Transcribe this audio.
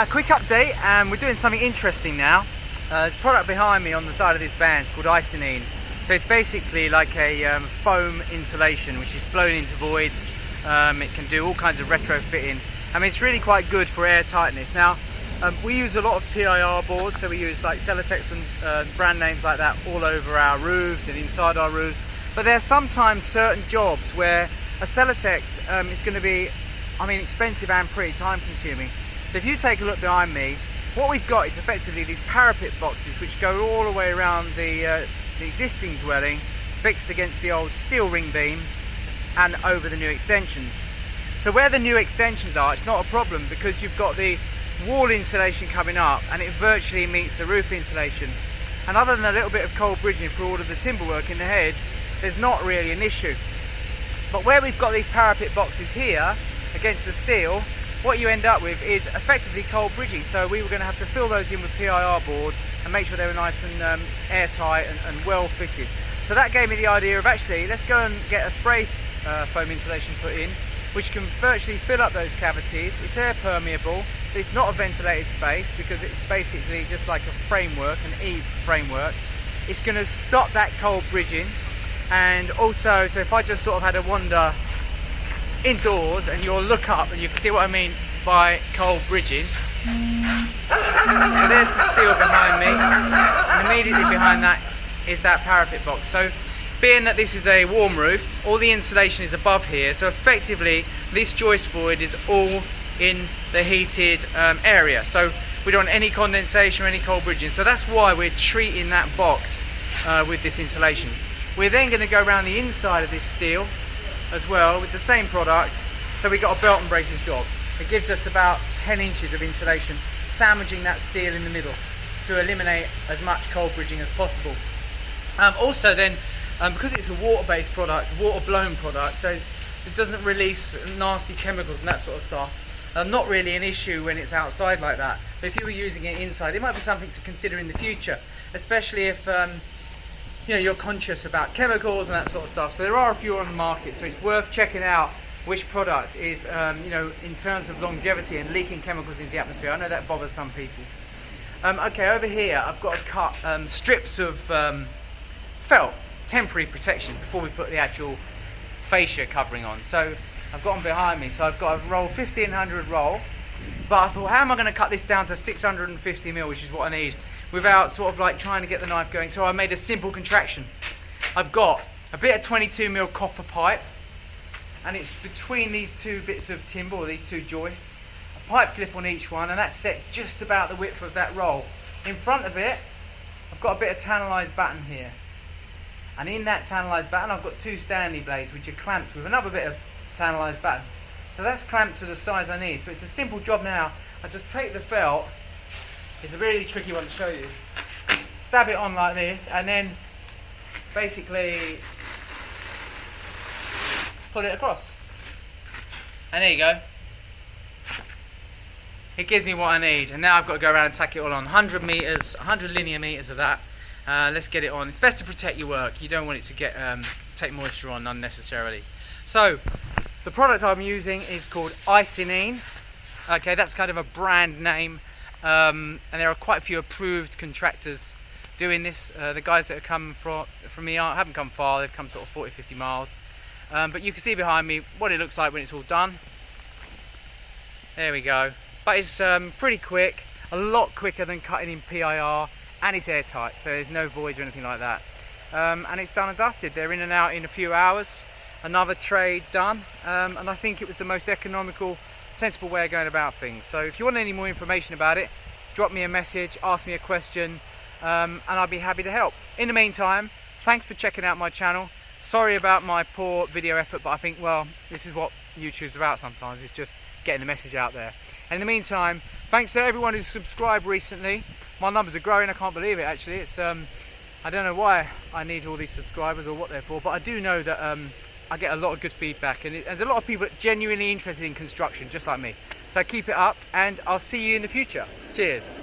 Quick update, we're doing something interesting now. There's a product behind me on the side of this van. It's called Icynene. So it's basically like a foam insulation which is blown into voids. It can do all kinds of retrofitting. I mean, it's really quite good for air tightness. Now, we use a lot of PIR boards, so we use like Celotex and brand names like that all over our roofs and inside our roofs. But there are sometimes certain jobs where a Celotex is going to be, expensive and pretty time consuming. So if you take a look behind me, what we've got is effectively these parapet boxes which go all the way around the existing dwelling, fixed against the old steel ring beam and over the new extensions. So where the new extensions are, it's not a problem because you've got the wall insulation coming up and it virtually meets the roof insulation. And other than a little bit of cold bridging for all of the timber work in the head, there's not really an issue. But where we've got these parapet boxes here against the steel, what you end up with is effectively cold bridging. So we were going to have to fill those in with PIR boards and make sure they were nice and airtight and well fitted. So that gave me the idea of actually, let's go and get a spray foam insulation put in, which can virtually fill up those cavities. It's air permeable. It's not a ventilated space because it's basically just like a framework, an eave framework. It's going to stop that cold bridging. And also, so if I just sort of had a wander indoors and you'll look up and you can see what I mean by cold bridging. So there's the steel behind me, and immediately behind that is that parapet box. So being that this is a warm roof, all the insulation is above here, so effectively this joist void is all in the heated area. So we don't want any condensation or any cold bridging. So that's why we're treating that box with this insulation. We're then going to go around the inside of this steel as well with the same product. So we got a belt and braces job. It gives us about 10 inches of insulation, sandwiching that steel in the middle to eliminate as much cold bridging as possible. Also then, because it's a water-based product, water-blown product, so it doesn't release nasty chemicals and that sort of stuff. Not really an issue when it's outside like that. But if you were using it inside, it might be something to consider in the future, especially if you're conscious about chemicals and that sort of stuff. So there are a few on the market, so it's worth checking out which product is, in terms of longevity and leaking chemicals into the atmosphere. I know that bothers some people. Okay, over here I've got to cut strips of felt, temporary protection, before we put the actual fascia covering on. So I've got them behind me, so I've got a roll 1500 roll, but I thought, how am I going to cut this down to 650mm, which is what I need, without sort of like trying to get the knife going? So I made a simple contraction. I've got a bit of 22mm copper pipe, and it's between these two bits of timber, or these two joists, a pipe clip on each one, and that's set just about the width of that roll. In front of it, I've got a bit of tannalised batten here, and in that tannalised batten I've got two Stanley blades which are clamped with another bit of tannalised batten. So that's clamped to the size I need. So it's a simple job now. I just take the felt, it's a really tricky one to show you, stab it on like this, and then basically put it across, and there you go. It gives me what I need, and now I've got to go around and tack it all on. 100 meters, 100 linear meters of that. Let's get it on. It's best to protect your work. You don't want it to get take moisture on unnecessarily. So the product I'm using is called Icynene. Okay, that's kind of a brand name, and there are quite a few approved contractors doing this. The guys that have come from me haven't come far. They've come sort of 40-50 miles. But you can see behind me what it looks like when it's all done. There we go. But it's pretty quick, a lot quicker than cutting in PIR, and it's airtight, so there's no voids or anything like that. And it's done and dusted. They're in and out in a few hours. Another trade done, and I think it was the most economical, sensible way of going about things. So if you want any more information about it, drop me a message, ask me a question, and I'll be happy to help. In the meantime, thanks for checking out my channel. Sorry about my poor video effort, but I think, well, this is what YouTube's about sometimes. It's just getting the message out there. And in the meantime, thanks to everyone who's subscribed recently. My numbers are growing, I can't believe it actually. It's I don't know why I need all these subscribers or what they're for, but I do know that I get a lot of good feedback, and there's a lot of people genuinely interested in construction, just like me. So keep it up, and I'll see you in the future. Cheers.